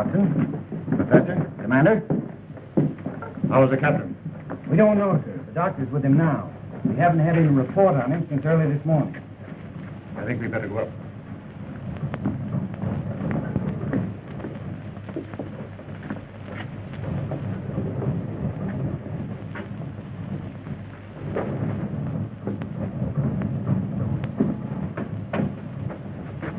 Watson. Professor, Commander. How is the captain? We don't know, sir. The doctor's with him now. We haven't had any report on him since early this morning. I think we better go up.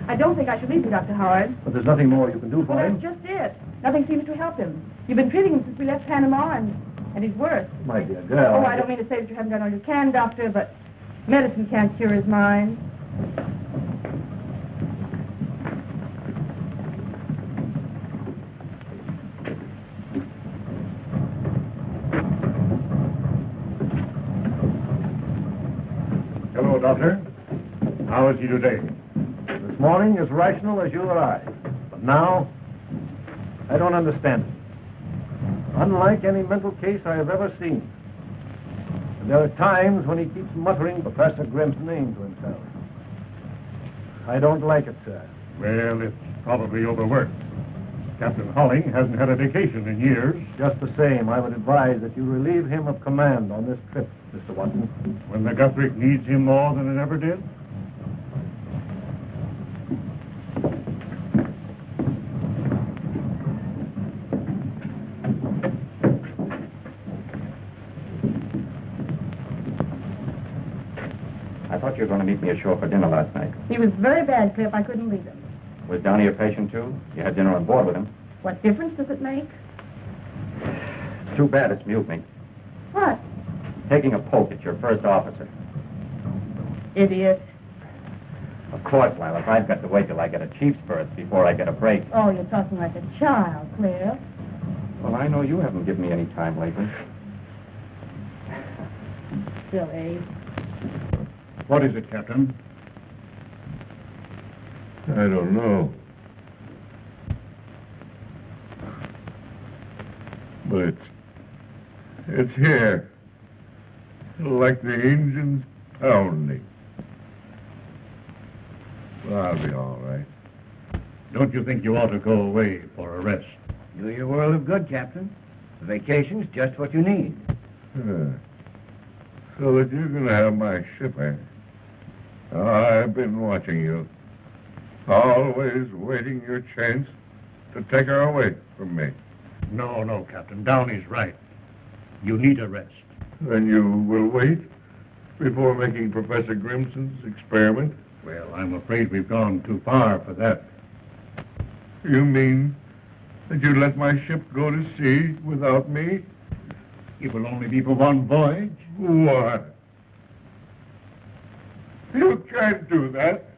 I don't think I should leave you, Dr. Howard. But there's nothing more you can do for Well, him? that's just it. Nothing seems to help him. You've been treating him since we left Panama, and he's worse. My dear girl. Oh, I don't mean to say that you haven't done all you can, Doctor, but medicine can't cure his mind. Hello, Doctor. How is he today? This morning as rational as you or I. But now, I don't understand it. Unlike any mental case I have ever seen. And there are times when he keeps muttering Professor Grimm's name to himself. I don't like it, sir. Well, it's probably overworked. Captain Holling hasn't had a vacation in years. Just the same, I would advise that you relieve him of command on this trip, Mr. Watson. When the Guthrie needs him more than it ever did? I thought you were going to meet me ashore for dinner last night. He was very bad, Cliff. I couldn't leave him. Was Downey a patient, too? You had dinner on board with him. What difference does it make? It's too bad it's mutiny. What? Taking a poke at your first officer. Idiot. Of course, Lila. I've got to wait till I get a chief's berth before I get a break. Oh, you're talking like a child, Cliff. Well, I know you haven't given me any time lately. Silly. What is it, Captain? I don't know. But it's here. Like the engines pounding. Well, I'll be all right. Don't you think you ought to go away for a rest? Do your world of good, Captain. The vacation's just what you need. So that you're going to have my ship, eh? I've been watching you. Always waiting your chance to take her away from me. No, Captain. Downey's right. You need a rest. Then you will wait before making Professor Grimson's experiment? Well, I'm afraid we've gone too far for that. You mean that you let my ship go to sea without me? It will only be for one voyage. What? You can't do that.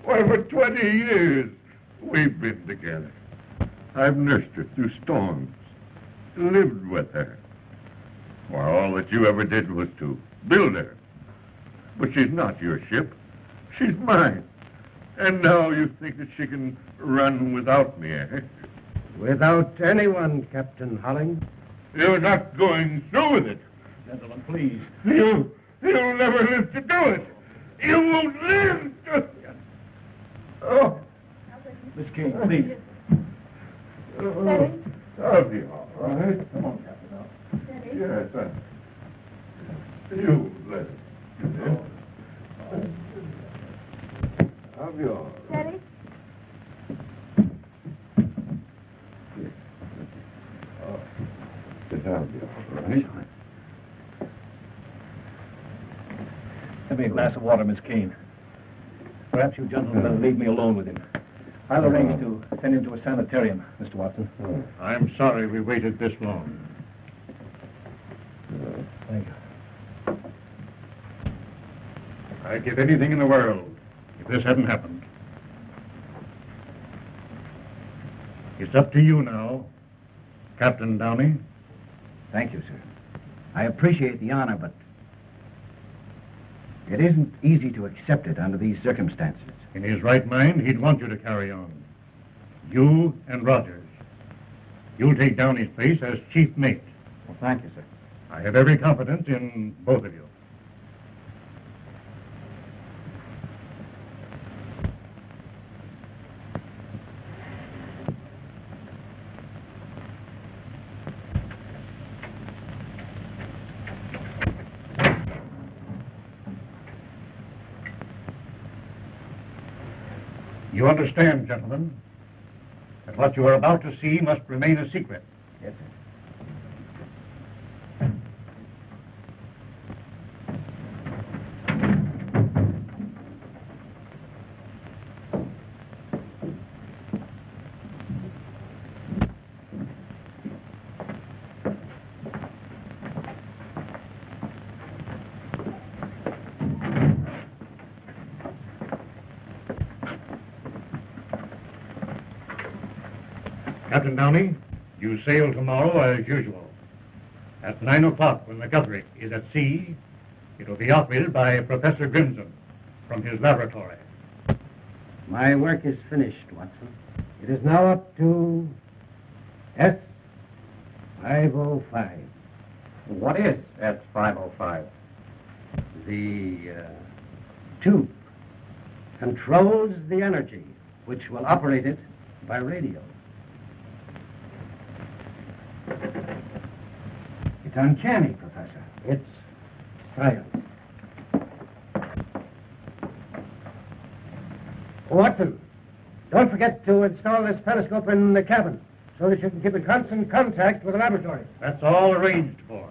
Why, for 20 years we've been together. I've nursed her through storms, lived with her. Why, all that you ever did was to build her. But she's not your ship. She's mine. And now you think that she can run without me, eh? Without anyone, Captain Holling. You're not going through with it. Gentlemen, please. You'll never live to do it. You won't live to... Oh. Miss Kane, please. Steady. I'll be all right. Come on, Captain. Steady. Yes, you let it. I'll be all right. Steady. I'll be all right. Give me a glass of water, Miss Kane. Perhaps you gentlemen better leave me alone with him. I'll arrange to send him to a sanitarium, Mr. Watson. I'm sorry we waited this long. Thank you. I'd give anything in the world if this hadn't happened. It's up to you now, Captain Downey. Thank you, sir. I appreciate the honor, but it isn't easy to accept it under these circumstances. In his right mind, he'd want you to carry on. You and Rogers. You'll take Downey's place as chief mate. Well, thank you, sir. I have every confidence in both of you. You understand, gentlemen, that what you are about to see must remain a secret. Yes, sir. Captain Downey, you sail tomorrow as usual. At 9 o'clock, when the Guthrie is at sea, it will be operated by Professor Grimson from his laboratory. My work is finished, Watson. It is now up to S505. What is S505? The tube controls the energy which will operate it by radio. It's uncanny, Professor. It's science. Watson, don't forget to install this periscope in the cabin so that you can keep in constant contact with the laboratory. That's all arranged for.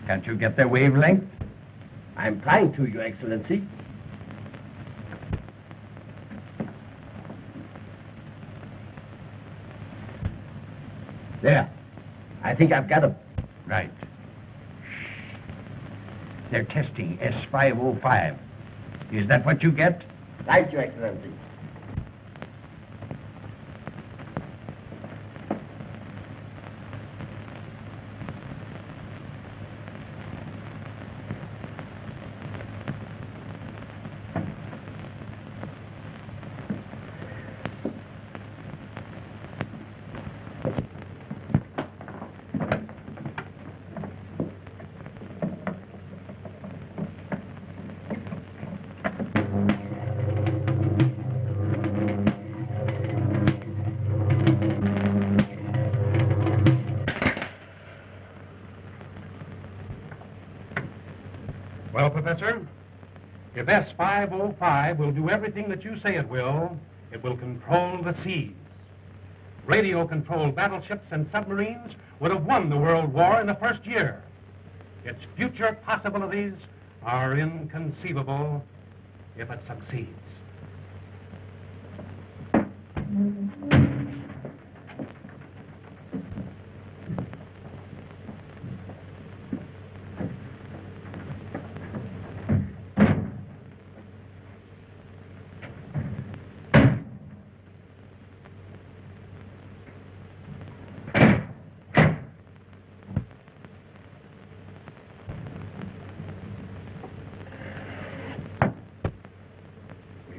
Can't you get their wavelength? I'm trying to, Your Excellency. There. I think I've got them. Right. They're testing S505. Is that what you get? Right, Your Excellency. Well, Professor, if S505 will do everything that you say it will control the seas. Radio-controlled battleships and submarines would have won the World War in the first year. Its future possibilities are inconceivable if it succeeds.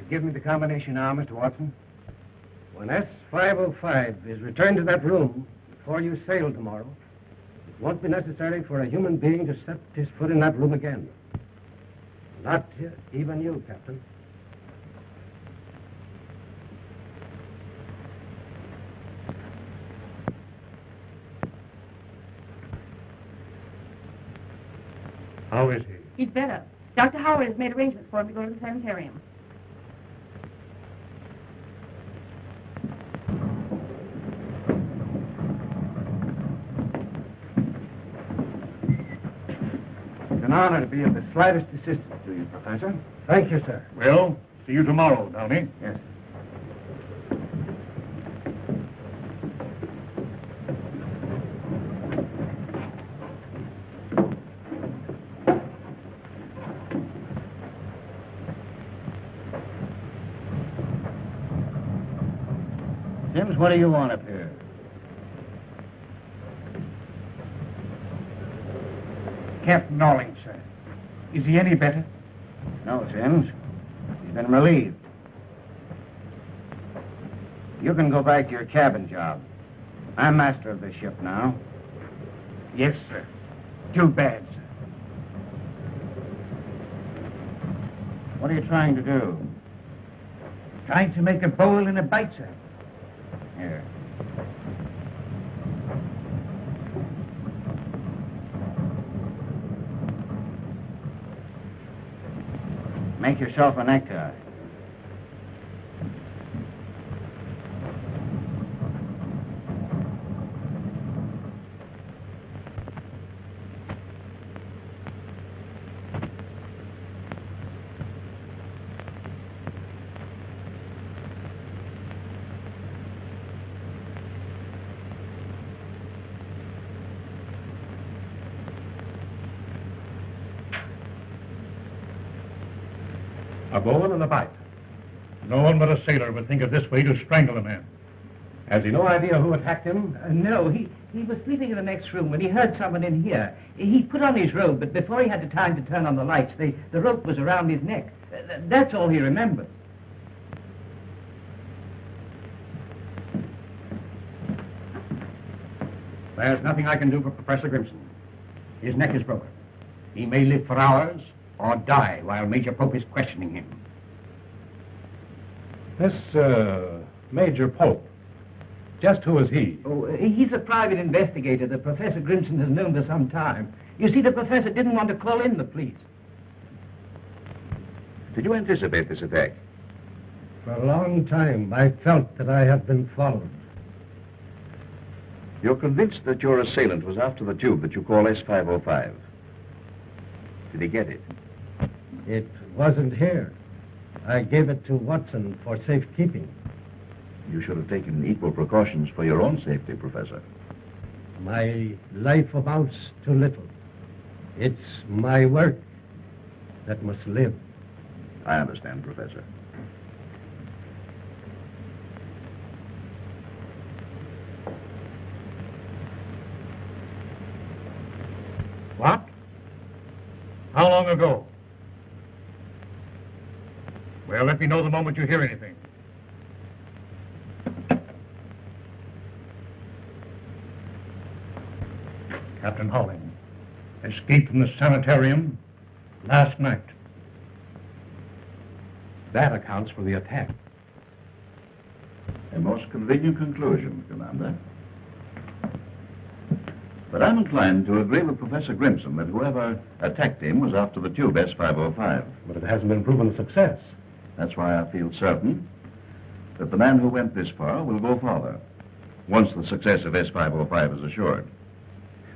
Give me the combination now, Mr. Watson. When S505 is returned to that room before you sail tomorrow, it won't be necessary for a human being to set his foot in that room again. Not even you, Captain. How is he? He's better. Dr. Howard has made arrangements for him to go to the sanitarium. It's an honor to be of the slightest assistance to you, Professor. Thank you, sir. Well, see you tomorrow, Downey. Yes. what do you want up here? Captain Holling, sir. Is he any better? No, Sims. He's been relieved. You can go back to your cabin job. I'm master of this ship now. Yes, sir. Too bad, sir. What are you trying to do? Trying to make a bowl and a bite, sir. Here. Make yourself a necktie. A bowl and a bite. No one but a sailor would think of this way to strangle a man. Has he no idea who attacked him? No, he was sleeping in the next room when he heard someone in here. He put on his robe, but before he had the time to turn on the lights, the rope was around his neck. That's all he remembers. There's nothing I can do for Professor Grimson. His neck is broken. He may live for hours or die while Major Pope is questioning him. This, Major Pope, just who is he? Oh, he's a private investigator that Professor Grimson has known for some time. You see, the professor didn't want to call in the police. Did you anticipate this attack? For a long time, I felt that I had been followed. You're convinced that your assailant was after the tube that you call S505. Did he get it? It wasn't here. I gave it to Watson for safekeeping. You should have taken equal precautions for your own safety, Professor. My life amounts to little. It's my work that must live. I understand, Professor. What? How long ago? Well, let me know the moment you hear anything. Captain Holling escaped from the sanitarium last night. That accounts for the attack. A most convenient conclusion, Commander. But I'm inclined to agree with Professor Grimson that whoever attacked him was after the tube S505. But it hasn't been proven a success. That's why I feel certain that the man who went this far will go farther, once the success of S505 is assured.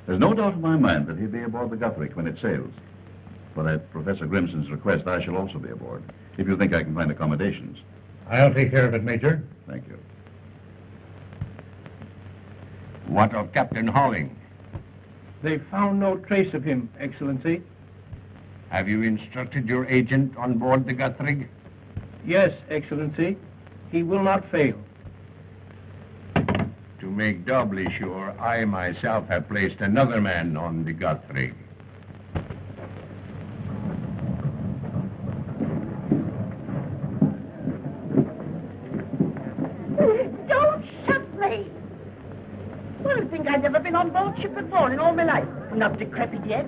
There's no doubt in my mind that he'll be aboard the Guthrie when it sails. But at Professor Grimson's request, I shall also be aboard, if you think I can find accommodations. I'll take care of it, Major. Thank you. What of Captain Holling? They found no trace of him, Excellency. Have you instructed your agent on board the Guthrie? Yes, Excellency. He will not fail. To make doubly sure, I myself have placed another man on the Guthrie. Don't shoot me! Well, I think I've never been on board ship before in all my life. I'm not decrepit yet.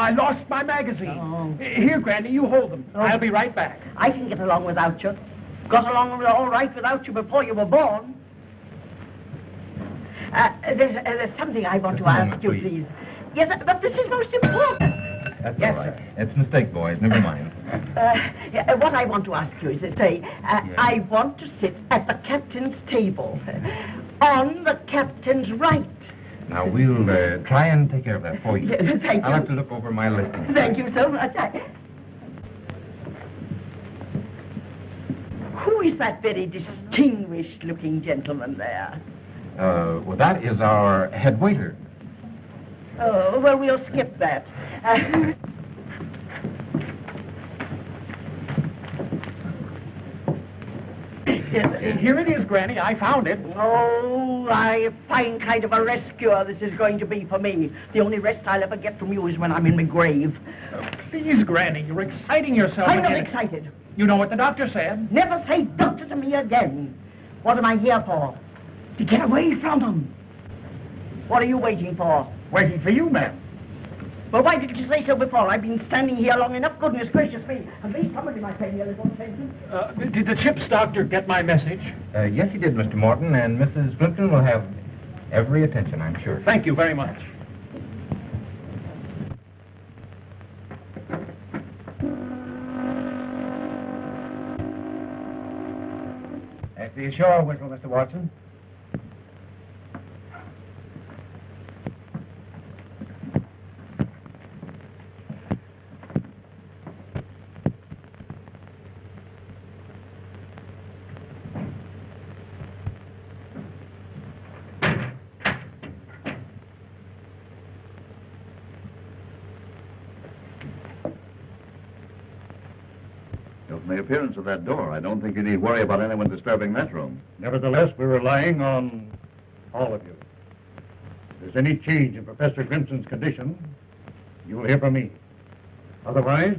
I lost my magazine. Oh. Here, Granny, you hold them. Oh. I'll be right back. I can get along without you. Got along all right without you before you were born. There's something I want to ask you, please. Yes, but this is most important. That's yes, all right. Sir. It's a mistake, boys. Never mind. What I want to ask you is to say, I want to sit at the captain's table. On the captain's right. Now, we'll try and take care of that for you. Yes, thank I'll you. have to look over my listing. Thank you so much. Who is that very distinguished-looking gentleman there? Well, that is our head waiter. Oh, well, we'll skip that. Here it is, Granny. I found it. Oh, a fine kind of a rescuer this is going to be for me. The only rest I'll ever get from you is when I'm in my grave. Please, Granny, you're exciting yourself. I'm not again. excited. You know what the doctor said? Never say doctor to me again. What am I here for? To get away from them. What are you waiting for? Waiting for you, ma'am. Well, why didn't you say so before? I've been standing here long enough. Goodness gracious me. And please, somebody might pay me a little attention. Did the ship's doctor get my message? Yes, he did, Mr. Morton, and Mrs. Plimpton will have every attention, I'm sure. Thank you very much. That's the ashore whistle, Mr. Watson. From the appearance of that door, I don't think you need worry about anyone disturbing that room. Nevertheless, we're relying on all of you. If there's any change in Professor Grimson's condition, you'll hear from me. Otherwise,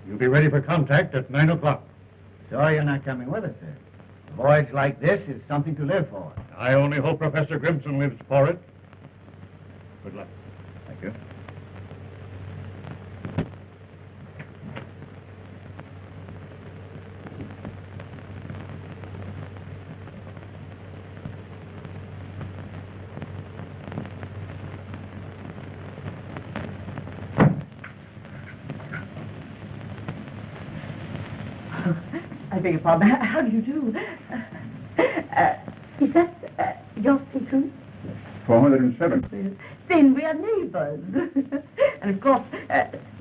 you'll be ready for contact at 9 o'clock. Sorry you're not coming with us, sir. A voyage like this is something to live for. I only hope Professor Grimson lives for it. Good luck. Thank you. I beg your pardon. How do you do? Is that your station? 407. Then we are neighbors. And of course,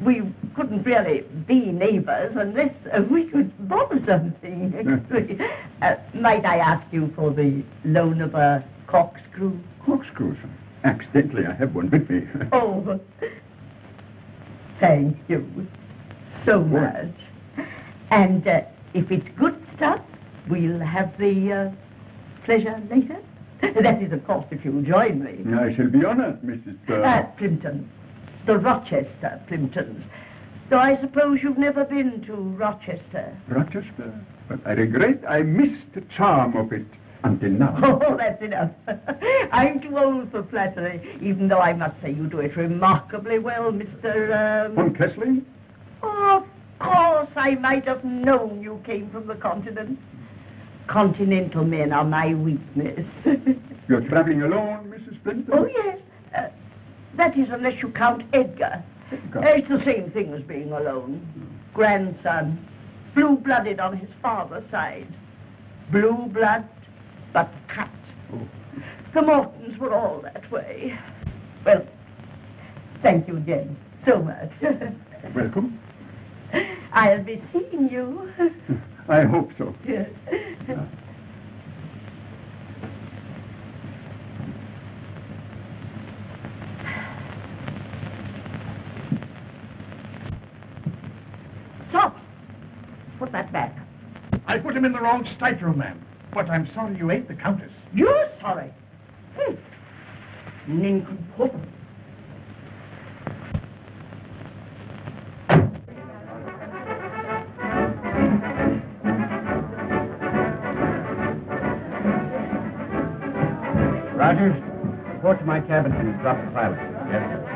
we couldn't really be neighbors unless we could bother something. Might I ask you for the loan of a corkscrew? Corkscrews. Accidentally, I have one with me. Oh, thank you so much. And if it's good stuff, we'll have the pleasure later. That is, of course, if you'll join me. I shall be honored, Mrs. Plimpton. The Rochester Plimptons. Though I suppose you've never been to Rochester. Rochester? But I regret I missed the charm of it until now. Oh, that's enough. I'm too old for flattery, even though I must say you do it remarkably well, Mr. Von Kessling? Oh, of course, I might have known you came from the continent. Continental men are my weakness. You're traveling alone, Mrs. Plimpton? Oh, yes. That is, unless you count Edgar. It's the same thing as being alone. Grandson, blue-blooded on his father's side. Blue blood, but Capt. Oh. The Mortons were all that way. Well, thank you again so much. Welcome. I'll be seeing you. I hope so. Yes. Stop! Put that back. I put him in the wrong stateroom, ma'am. But I'm sorry you ate the Countess. You're sorry. Nincompoop. Rogers, report to my cabin and drop the pilot. Yes, sir.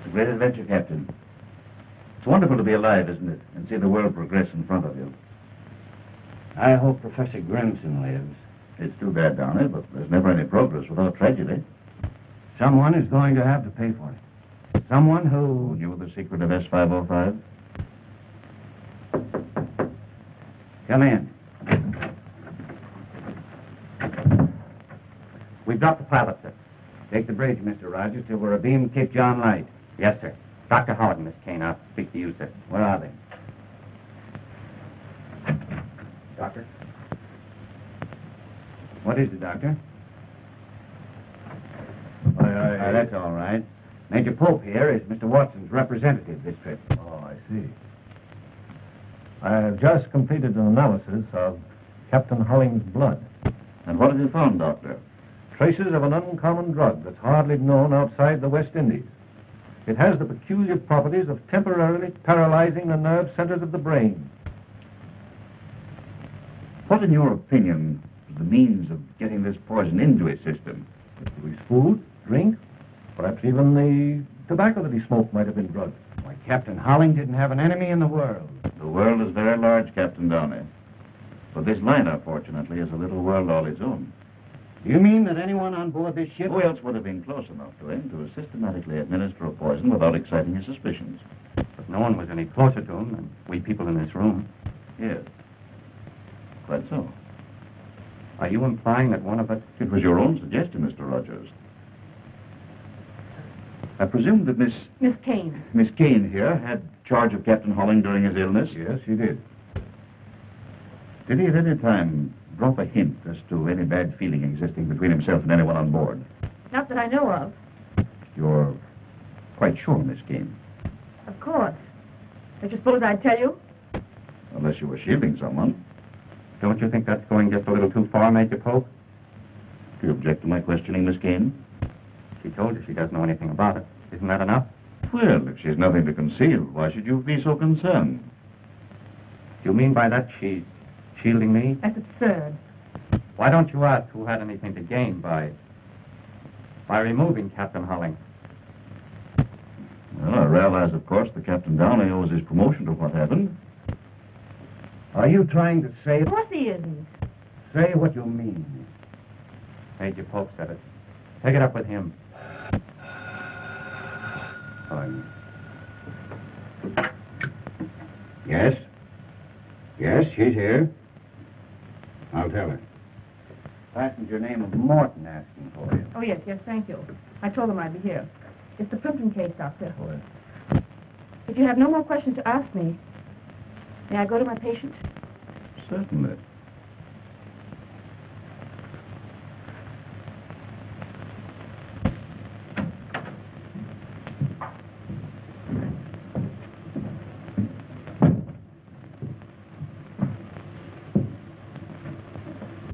a great adventure, Captain. It's wonderful to be alive, isn't it? And see the world progress in front of you. I hope Professor Grimson lives. It's too bad, Downey, but there's never any progress without tragedy. Someone is going to have to pay for it. Someone who... Knew the secret of S505? Come in. We've dropped the pilot, sir. Take the bridge, Mr. Rogers, till we're abeam Cape John Light. Yes, sir. Dr. Howard and Miss Kane, I'll speak to you, sir. Where are they? Doctor? What is it, Doctor? That's all right. Major Pope here is Mr. Watson's representative this trip. Oh, I see. I have just completed an analysis of Captain Holling's blood. And what have you found, Doctor? Traces of an uncommon drug that's hardly known outside the West Indies. It has the peculiar properties of temporarily paralyzing the nerve centers of the brain. What, in your opinion, is the means of getting this poison into his system? His food, drink, perhaps even the tobacco that he smoked might have been drugged. Why, Captain Holling didn't have an enemy in the world. The world is very large, Captain Downey. But this liner, fortunately, is a little world all its own. Do you mean that anyone on board this ship... Who else would have been close enough to him to systematically administer a poison without exciting his suspicions? But no one was any closer to him than we people in this room. Yes. Quite so. Are you implying that one of us... It was your own suggestion, Mr. Rogers. I presume that Miss Kane here had charge of Captain Holling during his illness? Yes, she did. Did he at any time drop a hint as to any bad feeling existing between himself and anyone on board? Not that I know of. You're quite sure, Miss Kane? Of course. Don't you suppose I'd tell you? Unless you were shielding someone. Don't you think that's going just a little too far, Major Pope? Do you object to my questioning, Miss Kane? She told you she doesn't know anything about it. Isn't that enough? Well, if she's nothing to conceal, why should you be so concerned? Do you mean by that she's shielding me? That's absurd. Why don't you ask who had anything to gain by removing Captain Holling? Well, I realize, of course, that Captain Downey owes his promotion to what happened. Are you trying to say... Of course he isn't. Say what you mean. Major Pope said it. Take it up with him. Yes? Yes, she's here. I'll tell her. Passenger name of Morton asking for you. Oh, yes, thank you. I told him I'd be here. It's the Plimpton case, Doctor. If you have no more questions to ask me, may I go to my patient? Certainly.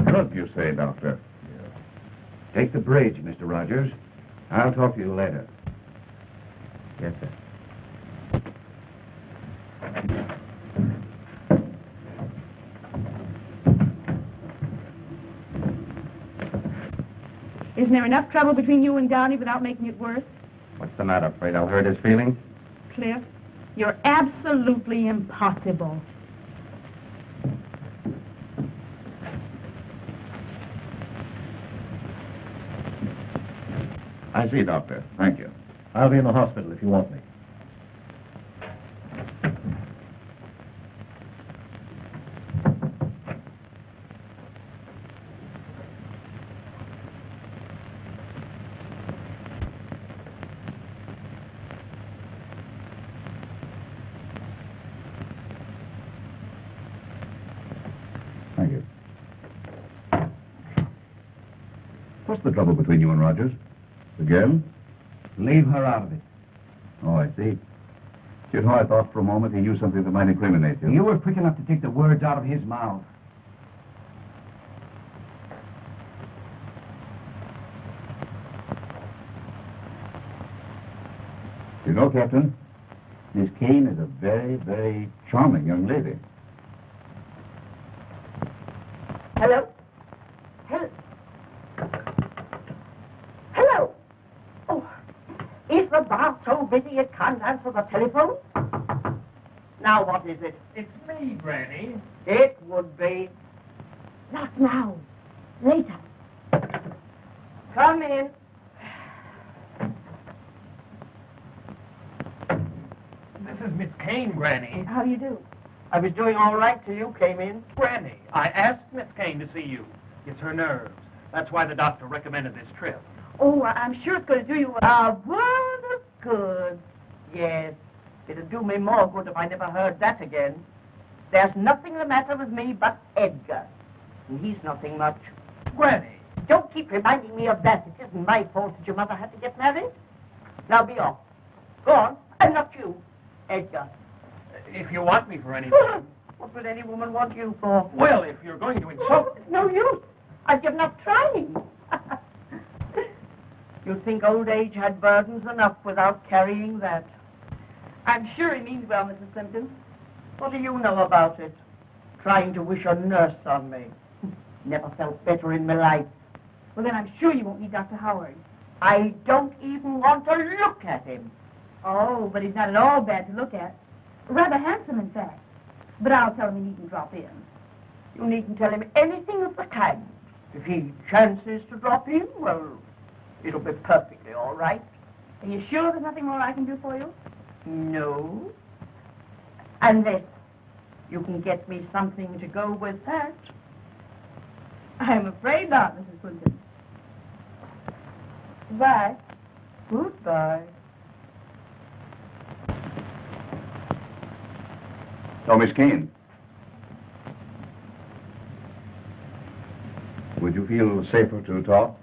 Drug, you say, Doctor? Take the bridge, Mr. Rogers. I'll talk to you later. Yes, sir. Isn't there enough trouble between you and Downey without making it worse? What's the matter? Afraid I'll hurt his feelings? Cliff, you're absolutely impossible. I see, Doctor. Thank you. I'll be in the hospital if you want me. Thank you. What's the trouble between you and Rogers? The girl? Leave her out of it. Oh, I see. You know, I thought for a moment he knew something that might incriminate you. You were quick enough to take the words out of his mouth. You know, Captain, Miss Kane is a very, very charming young lady. Hello? Hello? Hello? Oh, is the bar so busy you can't answer the telephone? Now what is it? It's me, Granny. It would be. Not now. Later. Come in. This is Miss Kane, Granny. How do you do? I was doing all right till you came in. Granny, I asked Miss Kane to see you. It's her nerves. That's why the doctor recommended this trip. Oh, I'm sure it's going to do you A world of good. Yes. It'd do me more good if I never heard that again. There's nothing the matter with me but Edgar. And he's nothing much. Granny. Don't keep reminding me of that. It isn't my fault that your mother had to get married. Now be off. Go on. And not you, Edgar. If you want me for anything. What would any woman want you for? Well, if you're going to insult... It's no use. I've given up trying. You think old age had burdens enough without carrying that? I'm sure he means well, Mrs. Plimpton. What do you know about it? Trying to wish a nurse on me. Never felt better in my life. Well, then I'm sure you won't need Dr. Howard. I don't even want to look at him. Oh, but he's not at all bad to look at. Rather handsome, in fact. But I'll tell him he needn't drop in. You needn't tell him anything of the kind. If he chances to drop in, well, it'll be perfectly all right. Are you sure there's nothing more I can do for you? No. Unless you can get me something to go with that. I'm afraid not, Mrs. Plimpton. Goodbye. Goodbye. Oh, Miss Kane. Would you feel safer to talk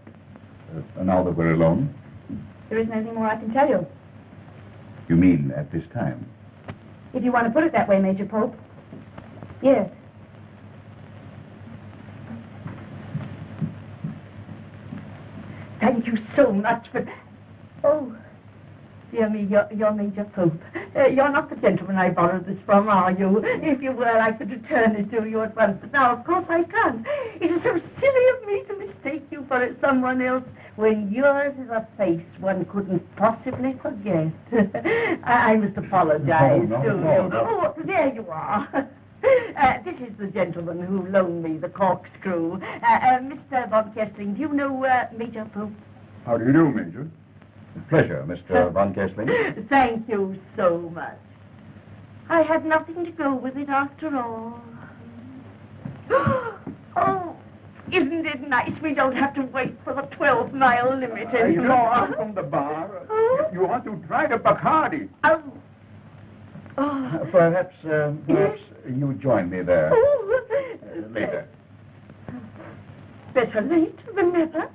now that we're alone? There isn't anything more I can tell you. You mean at this time? If you want to put it that way, Major Pope. Yes. Thank you so much for... Oh, dear me, you're Major Pope. You're not the gentleman I borrowed this from, are you? If you were, I could return it to you at once. But now, of course, I can't. It is so silly of me to mistake you for someone else when yours is a face one couldn't possibly forget. I must apologize to you. Oh, there you are. This is the gentleman who loaned me the corkscrew. Mr. von Kessling, do you know Major Pope? How do you do, Major? Pleasure, Mr. von Kessling. Thank you so much. I had nothing to go with it after all. Oh, isn't it nice we don't have to wait for the 12-mile limit anymore? You from the bar. You want to try the Bacardi. Oh. Perhaps you join me there later. Better late than never.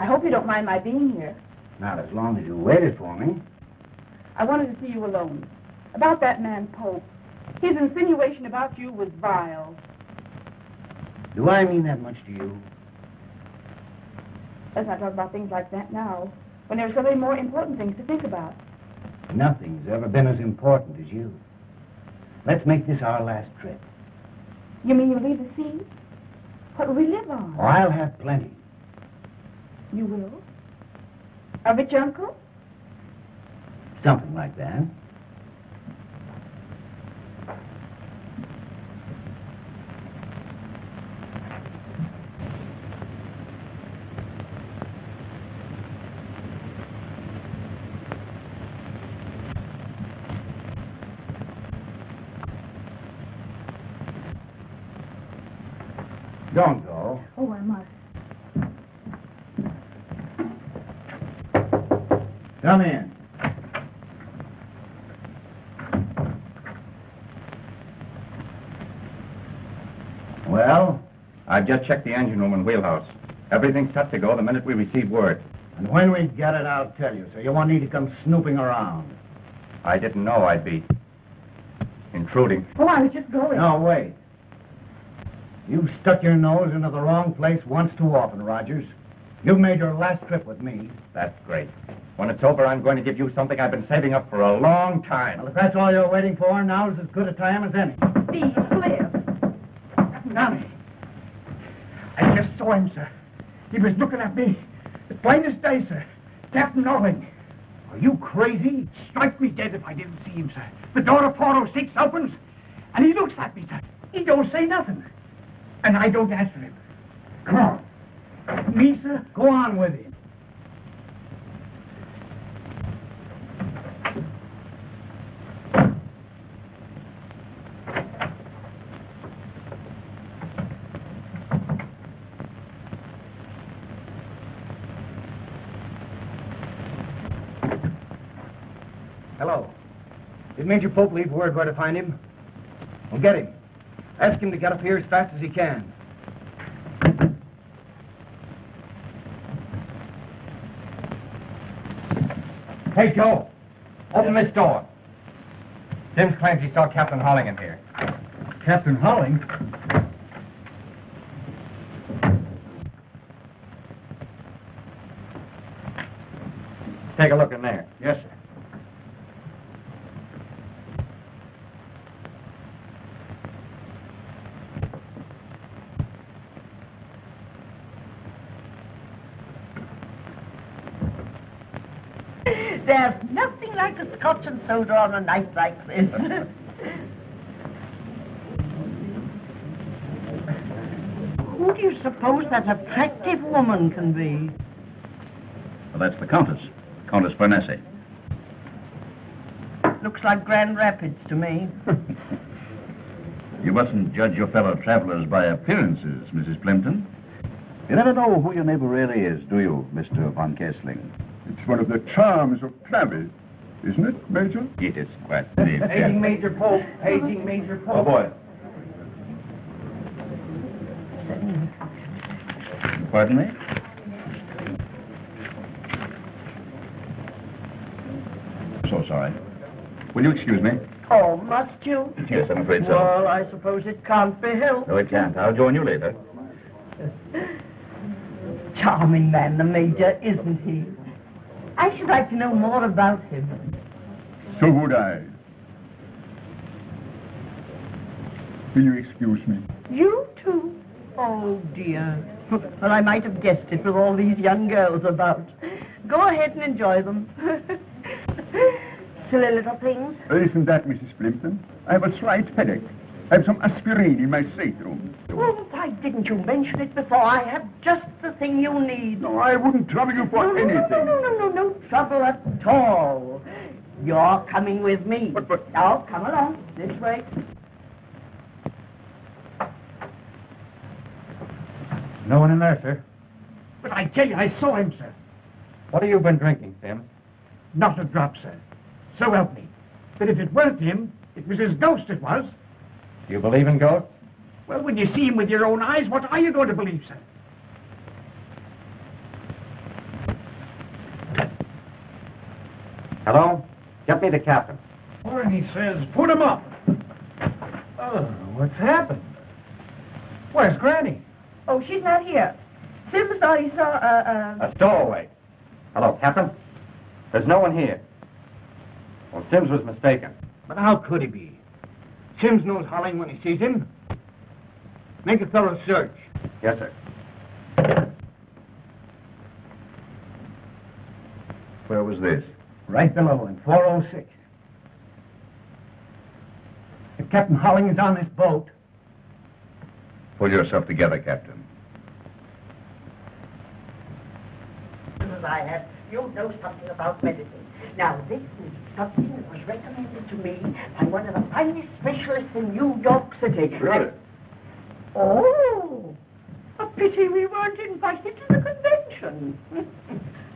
I hope you don't mind my being here. Not as long as you waited for me. I wanted to see you alone. About that man, Pope. His insinuation about you was vile. Do I mean that much to you? Let's not talk about things like that now, when there are so many more important things to think about. Nothing's ever been as important as you. Let's make this our last trip. You mean you'll leave the sea? What will we live on? Oh, I'll have plenty. You will? A rich uncle? Something like that. Don't go. Oh, I must. Come in. Well? I've just checked the engine room and wheelhouse. Everything's set to go the minute we receive word. And when we get it, I'll tell you, so you won't need to come snooping around. I didn't know I'd be intruding. Oh, I was just going. No, wait. You've stuck your nose into the wrong place once too often, Rogers. You've made your last trip with me. That's great. When it's over, I'm going to give you something I've been saving up for a long time. Well, if that's all you're waiting for, now's as good a time as any. Steve, Cliff. Downey. I just saw him, sir. He was looking at me. As plain as day, sir. Captain Holling. Are you crazy? Strike me dead if I didn't see him, sir. The door of 406 opens, and he looks at me, sir. He don't say nothing. And I don't answer him. Come on. Me, sir? Go on with him. Hello. Did Major Pope leave word where to find him? Well, get him. Ask him to get up here as fast as he can. Hey, Joe. Open this door. Sims claims he saw Captain Holling in here. Captain Holling? Take a look in there. Yes, sir. There's nothing like a scotch and soda on a night like this. Who do you suppose that attractive woman can be? Well, that's the Countess. Countess Bernese. Looks like Grand Rapids to me. You mustn't judge your fellow travelers by appearances, Mrs. Plimpton. You never know who your neighbor really is, do you, Mr. von Kessling? It's one of the charms of travel, isn't it, Major? It is quite indeed. Paging Major Pope. Paging Major Pope. Oh, boy. Pardon me? So sorry. Will you excuse me? Oh, must you? Yes, I'm afraid so. Well, I suppose it can't be helped. No, it can't. I'll join you later. Charming man, the Major, isn't he? I should like to know more about him. So would I. Will you excuse me? You too? Oh, dear. Well, I might have guessed it with all these young girls about. Go ahead and enjoy them. Silly little things. Isn't that, Mrs. Plimpton? I have a slight headache. I have some aspirin in my stateroom. Well, why didn't you mention it before? I have just the thing you need. No, I wouldn't trouble you for anything. No trouble at all. You're coming with me. But... Now, come along. This way. No one in there, sir. But I tell you, I saw him, sir. What have you been drinking, Sims? Not a drop, sir. So help me. But if it weren't him, it was his ghost it was. Do you believe in ghosts? Well, when you see him with your own eyes, what are you going to believe, sir? Get me the captain. And he says, put him up. Oh, what's happened? Where's Granny? Oh, she's not here. Sims thought he saw A stowaway. Hello, Captain. There's no one here. Well, Sims was mistaken. But how could he be? Sims knows Holling when he sees him. Make a thorough search. Yes, sir. Where was this? Right below in 406. If Captain Holling is on this boat... Pull yourself together, Captain. I have, you know something about medicine. Now, this is something that was recommended to me by one of the finest specialists in New York City. Really? Oh, a pity we weren't invited to the convention.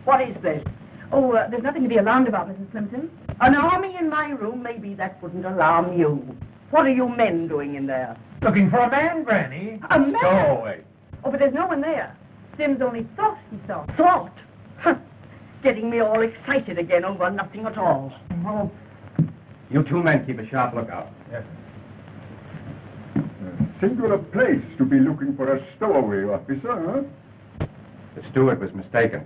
What is this? Oh, there's nothing to be alarmed about, Mrs. Plimpton. An army in my room, maybe that wouldn't alarm you. What are you men doing in there? Looking for a man, Granny. A man? Stowaway. Oh, but there's no one there. Sims only thought he saw. Thought? Huh. Getting me all excited again over nothing at all. Well, You two men keep a sharp lookout. yes. Singular place to be looking for a stowaway officer, huh? The steward was mistaken.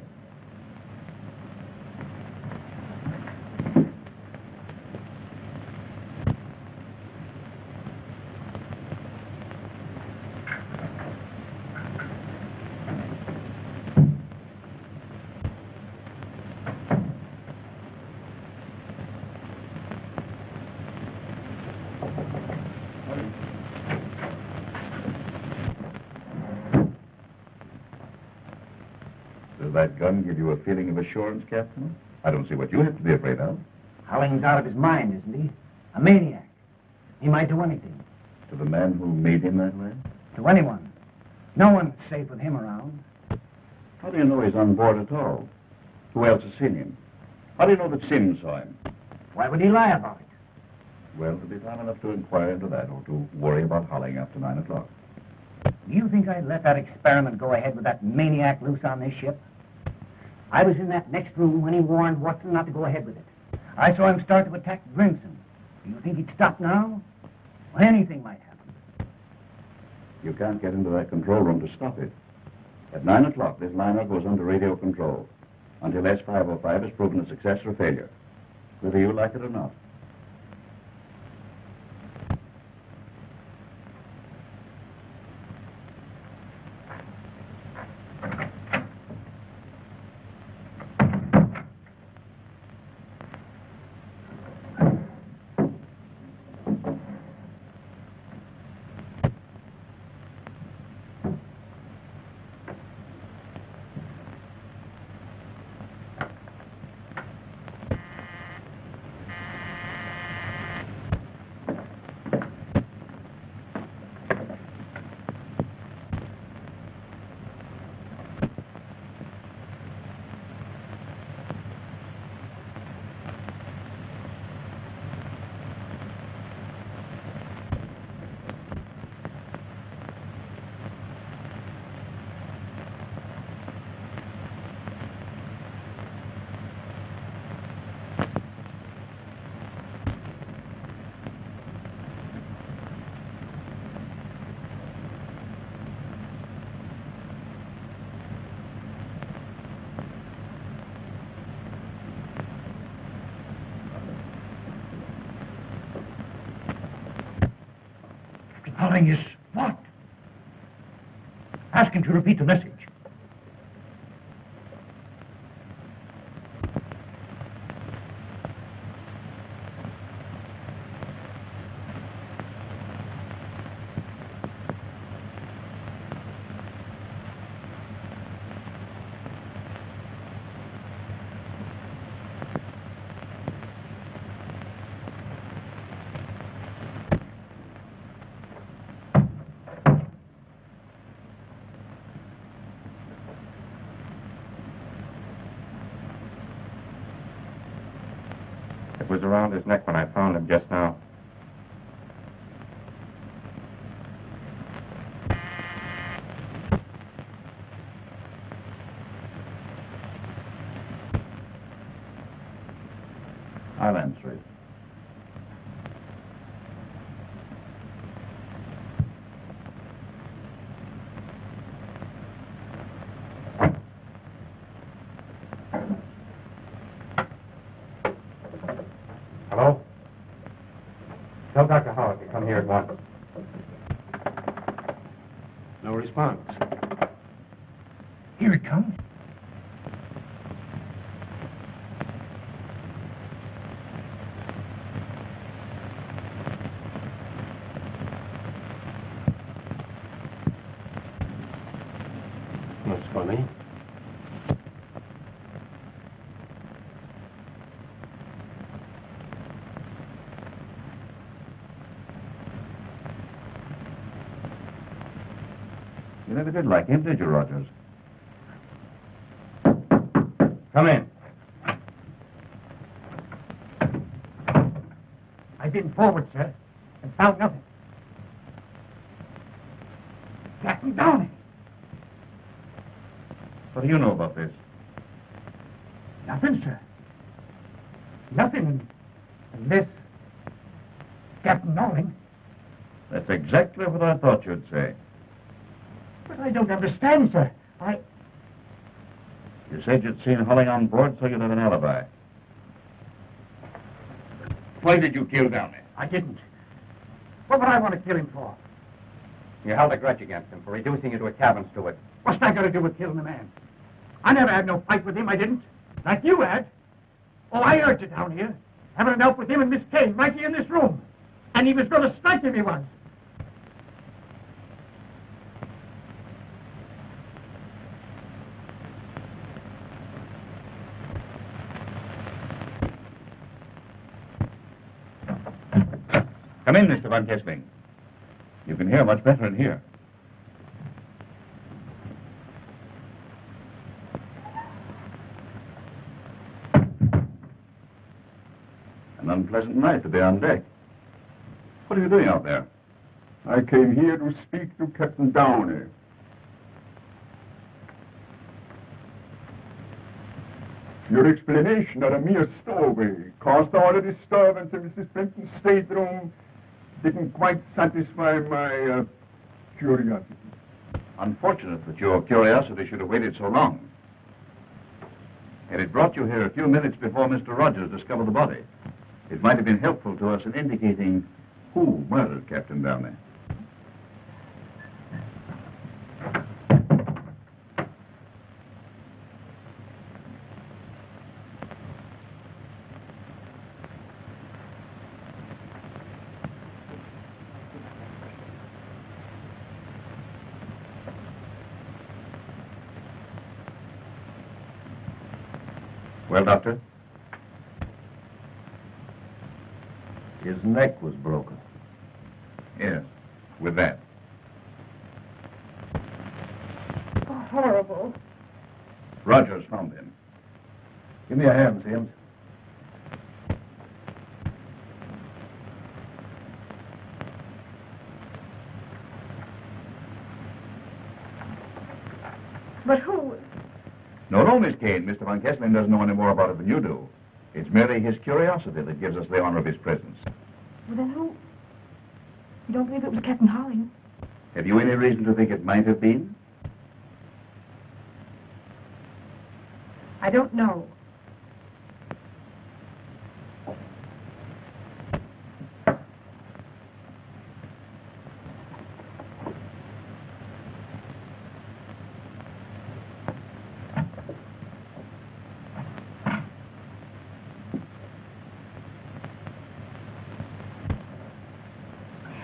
Does that gun give you a feeling of assurance, Captain? I don't see what you have to be afraid of. Holling's out of his mind, isn't he? A maniac. He might do anything. To the man who made him that way? To anyone. No one's safe with him around. How do you know he's on board at all? Who else has seen him? How do you know that Sims saw him? Why would he lie about it? Well, to be time enough to inquire into that or to worry about Holling after 9 o'clock. Do you think I'd let that experiment go ahead with that maniac loose on this ship? I was in that next room when he warned Watson not to go ahead with it. I saw him start to attack Grimson. Do you think he'd stop now? Well, anything might happen. You can't get into that control room to stop it. At 9 o'clock, this liner goes under radio control until S505 is proven a success or failure, whether you like it or not. Holling is what? Ask him to repeat the message. It was around his neck when I found him just now. I'll answer it. Hello? Tell Dr. Howard to come here at once. No response. Here it comes. That's funny. You never did like him, did you, Rogers? Come in. I've been forward, sir, and found nothing. Captain Downey. What do you know about this? Nothing, sir. Nothing unless Captain Holling. That's exactly what I thought you'd say. But I don't understand, sir. You said you'd seen Holling on board, so you'd have an alibi. Why did you kill Downey? I didn't. What would I want to kill him for? You held a grudge against him for reducing you to a cabin steward. What's that got to do with killing a man? I never had no fight with him, I didn't. Like you had. Oh, I heard you down here, having an out with him and Miss Kane right here in this room. And he was going to strike him, he was. Come in, Mr. Von Kessling. You can hear much better in here. An unpleasant night to be on deck. What are you doing out there? I came here to speak to Captain Downey. Your explanation of a mere stowaway caused all the disturbance in Mrs. Benton's stateroom didn't quite satisfy my curiosity. Unfortunate that your curiosity should have waited so long. Had it brought you here a few minutes before Mr. Rogers discovered the body, it might have been helpful to us in indicating who murdered Captain Downey. Well, Doctor? His neck was broken. Yes, with that. Oh, horrible. Rogers found him. Give me a hand, Sims. But who? No, Miss Kane. Mr. Von Kessling doesn't know any more about it than you do. It's merely his curiosity that gives us the honor of his presence. Well, then who? You don't believe it was Captain Holling? Have you any reason to think it might have been? I don't know.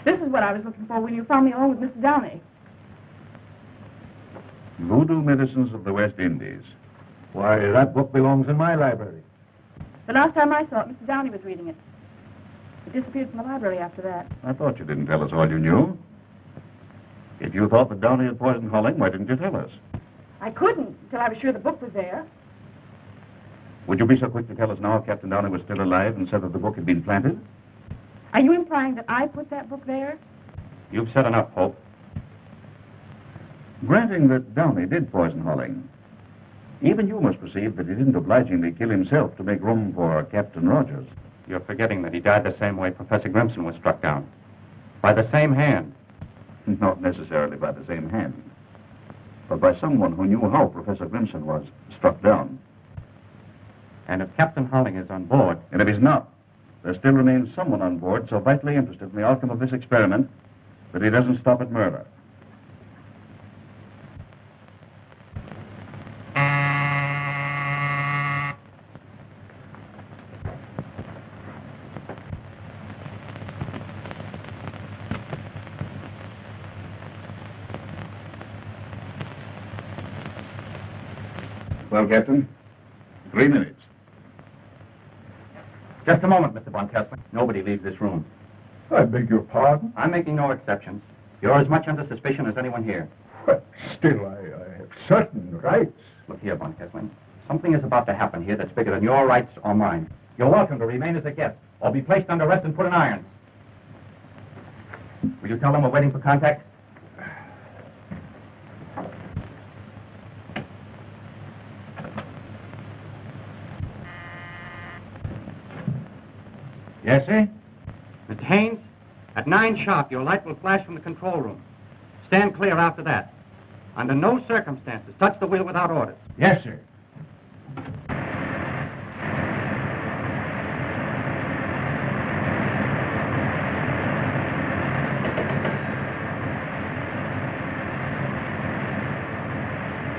This is what I was looking for when you found me alone with Mr. Downey. Voodoo Medicines of the West Indies. Why, that book belongs in my library. The last time I saw it, Mr. Downey was reading it. It disappeared from the library after that. I thought you didn't tell us all you knew. If you thought that Downey had poisoned Holling, why didn't you tell us? I couldn't until I was sure the book was there. Would you be so quick to tell us now if Captain Downey was still alive and said that the book had been planted? Are you implying that I put that book there? You've said enough, Hope. Granting that Downey did poison Holling, even you must perceive that he didn't obligingly kill himself to make room for Captain Rogers. You're forgetting that he died the same way Professor Grimson was struck down. By the same hand. Not necessarily by the same hand, but by someone who knew how Professor Grimson was struck down. And if Captain Holling is on board... And if he's not, there still remains someone on board so vitally interested in the outcome of this experiment that he doesn't stop at murder. Well, Captain, 3 minutes. Just a moment, Mr. von Kessling. Nobody leaves this room. I beg your pardon? I'm making no exceptions. You're as much under suspicion as anyone here. But still, I have certain rights. Look here, von Kessling. Something is about to happen here that's bigger than your rights or mine. You're welcome to remain as a guest, or be placed under arrest and put in irons. Will you tell them we're waiting for contact? Yes, sir? Mr. Haynes, at 9 sharp, your light will flash from the control room. Stand clear after that. Under no circumstances, touch the wheel without orders. Yes, sir.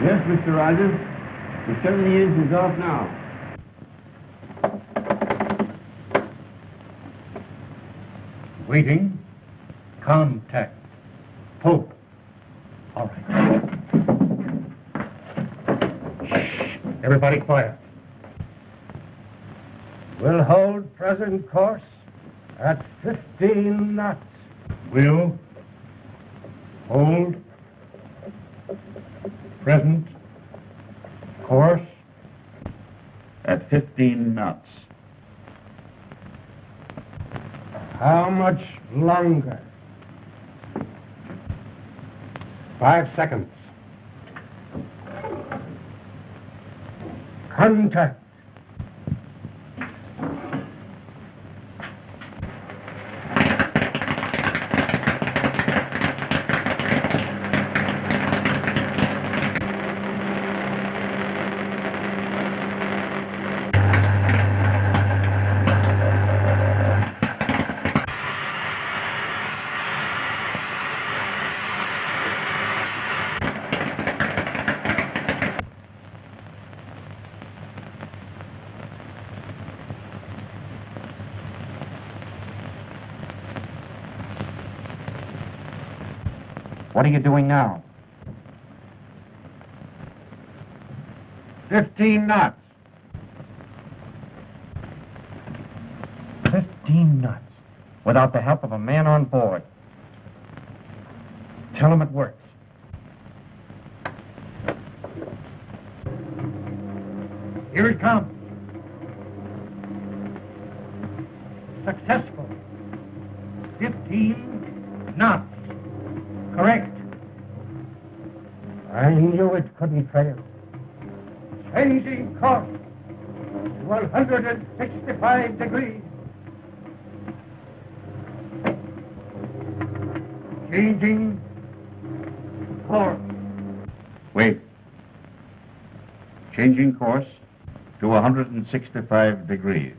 Yes, Mr. Rogers. The 70 years is off now. Waiting. Contact. Pope. All right. Shh. Everybody quiet. We'll hold present course at 15 knots. Will. Hold. Present. Course. At 15 knots. How much longer? 5 seconds. Contact. What are you doing now? 15 knots. 15 knots. Without the help of a man on board. Tell him it works. Here it comes. Successful. 15 knots. Correct. I knew it couldn't fail. Changing course to 165 degrees. Changing course. Wait. Changing course to 165 degrees.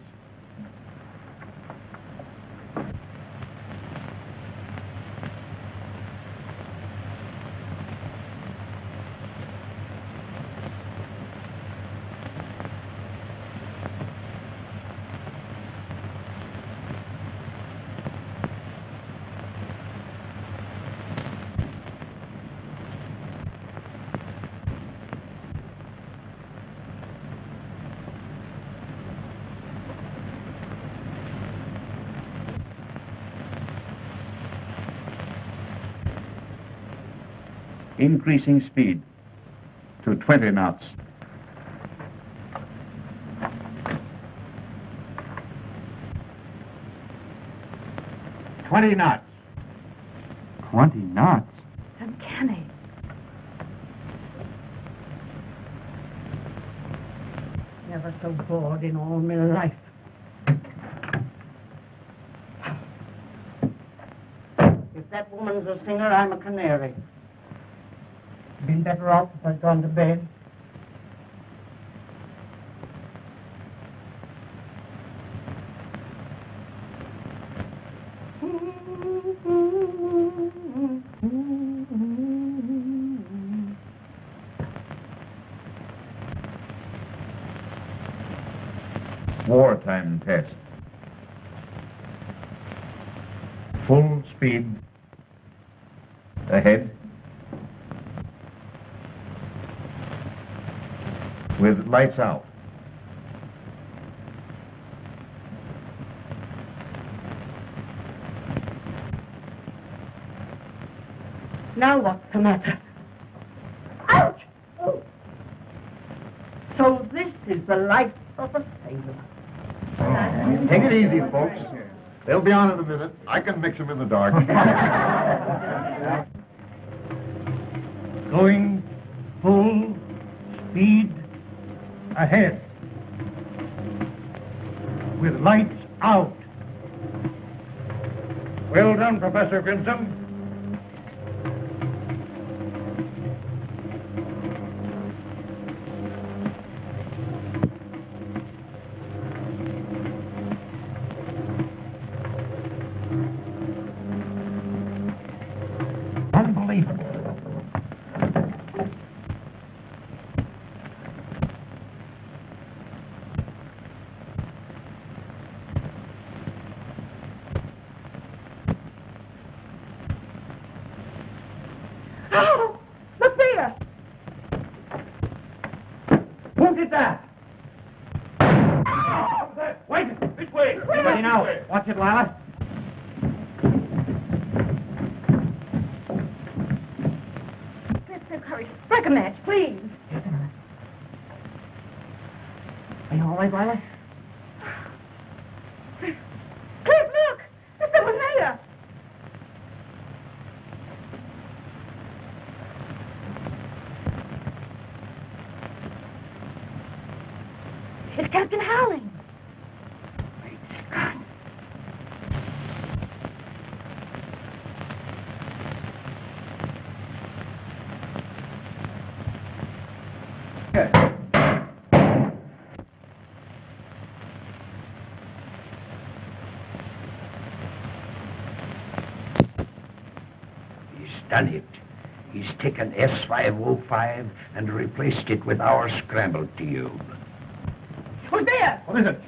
Increasing speed to 20 knots. $20 knots. 20 knots? Uncanny. Never so bored in all my life. woman's a singer, I'm a canary. Been better off if I'd gone to bed. Wartime test. Full speed ahead with lights out. Now what's the matter? Ouch! Oh. So this is the life of a sailor. Take it easy, folks. They'll be on in a minute. I can mix them in the dark. Going full speed ahead with lights out. Well done, Professor Grimson. Watch it, Lila. Let's no hurry. Strike a match, please. Just a minute. Are you all right, Lila? Cliff, look! There's someone there! It's Captain Holling. Done it. He's taken S505 and replaced it with our scramble tube. Who's there? What is it?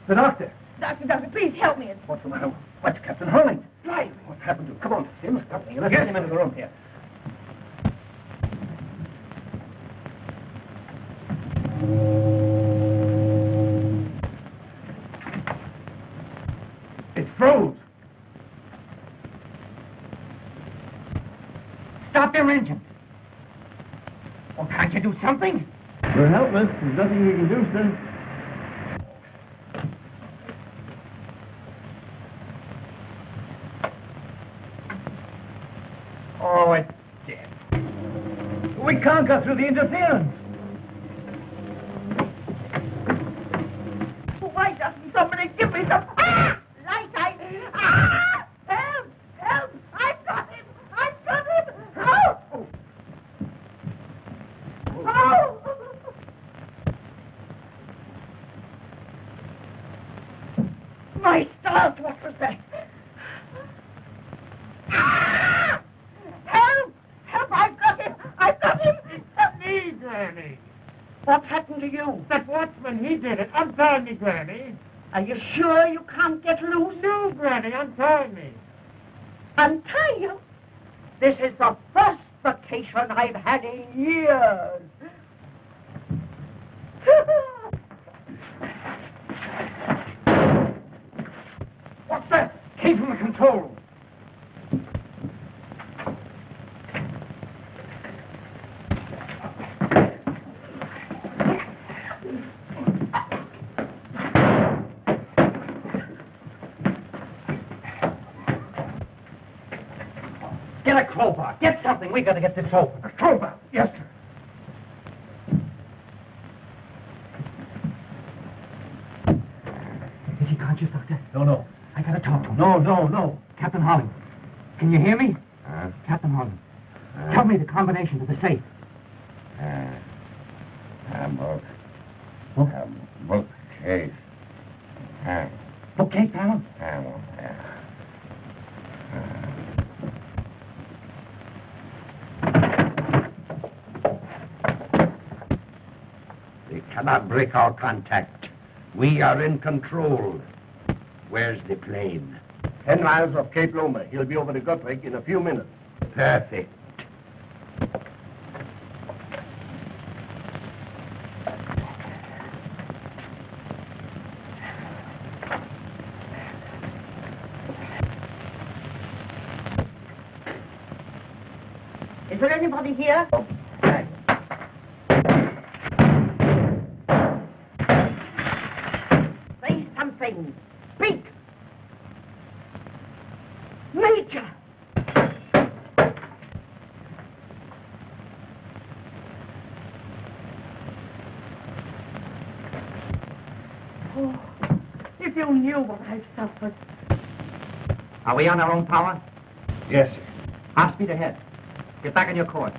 The doctor. Doctor, please help me. What's the matter? What's Captain Holling? Drive. What's happened to him? Come on, Sims, help me. Let's get him into the room here. It froze. Stop their engine. Well, can't you do something? We're helpless. There's nothing we can do, sir. Oh, it's dead. We can't go through the interference. Why doesn't somebody give me some... Ah! Light, Ah! Help! Help! I've got him! I've got him! Help! Oh! My stars, what was that? Ah! Help! Help! I've got him! I've got him! Help me, Granny! What happened to you? That watchman, he did it. Untie me, Granny. Are you sure you can't get loose? No, Granny, untie me. Untie you? This is the first vacation I've had in years. What's that? Came from the control room. Get a crowbar. Get something. We got to get this open. A crowbar? Yes, sir. Is he conscious, Doctor? No. I gotta talk to him. No. Captain Holling, can you hear me? Captain Holling, tell me the combination to the safe. Bookcase. Bookcase panel? They cannot break our contact. We are in control. Where's the plane? 10 miles off Cape Loma. He'll be over the Guthrie in a few minutes. Perfect. Is there anybody here? Say something. Speak. Major. Oh, if you knew what I've suffered. Are we on our own power? Yes, sir. Half speed ahead. Get back on your course.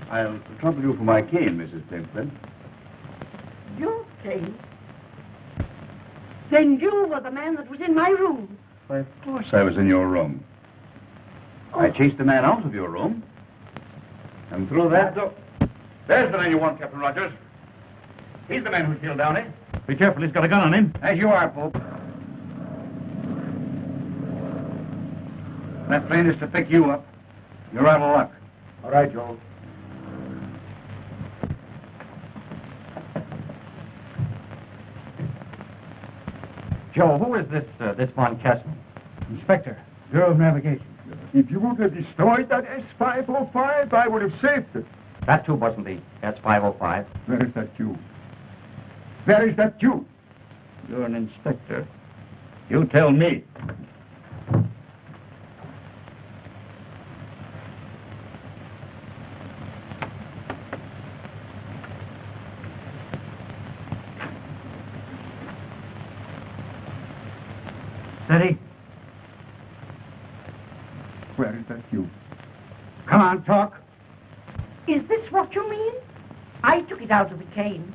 I'll trouble you for my cane, Mrs. Pimpton. You, Kane? Then you were the man that was in my room. Why, of course I was in your room. I chased the man out of your room. And through that door... There's the man you want, Captain Rogers. He's the man who killed Downey. Be careful, he's got a gun on him. As you are, Pope. That plane is to pick you up. You're out of luck. All right, Joe. Joe, who is this Von Kessling? Inspector, Bureau of Navigation. If you would have destroyed that S-505, I would have saved it. That tube wasn't the S-505. Where is that tube? Where is that tube? You're an inspector. You tell me. Steady. Where is that tube? Come on, talk. Is this what you mean? I took it out of the cane.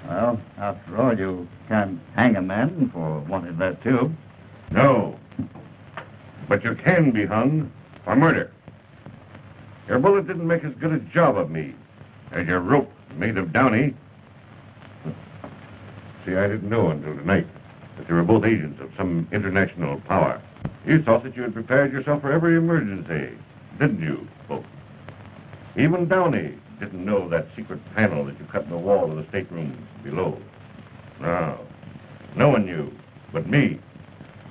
Well, after all, you can't hang a man for wanting that tube. No. But you can be hung for murder. Your bullet didn't make as good a job of me as your rope made of Downey. See, I didn't know until tonight that you were both agents of some international power. You thought that you had prepared yourself for every emergency, didn't you, both? Even Downey didn't know that secret panel that you cut in the wall of the stateroom below. No, no one knew but me.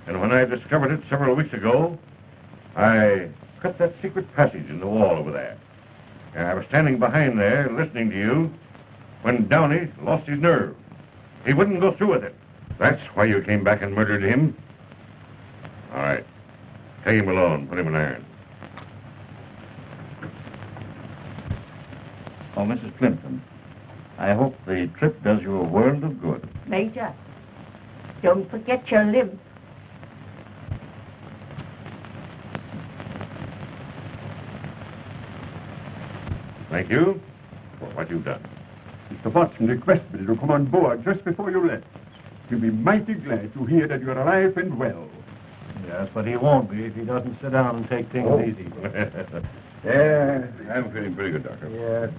And when I discovered it several weeks ago, I cut that secret passage in the wall over there. And I was standing behind there listening to you when Downey lost his nerve. He wouldn't go through with it. That's why you came back and murdered him. All right. Take him alone. Put him in irons. Oh, Mrs. Plimpton, I hope the trip does you a world of good. Major, don't forget your limp. Thank you for what you've done. Mr. Watson requested me to come on board just before you left. He'll be mighty glad to hear that you're alive and well. Yes, but he won't be if he doesn't sit down and take things easy. Yeah, I'm feeling pretty good, Doctor. Yes.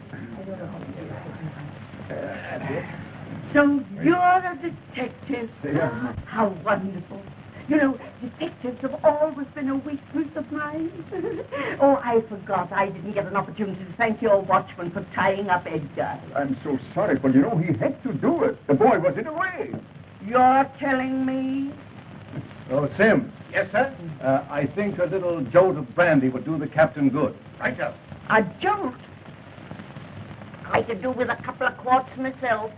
So you're a detective. Yeah. How wonderful. You know, detectives have always been a weakness of mine. Oh, I forgot. I didn't get an opportunity to thank your watchman for tying up Edgar. I'm so sorry, but you know, he had to do it. The boy was in a way. You're telling me? Oh, Sim. Yes, sir? I think a little jolt of brandy would do the captain good. Right, sir. A jolt? I could do with a couple of quarts myself.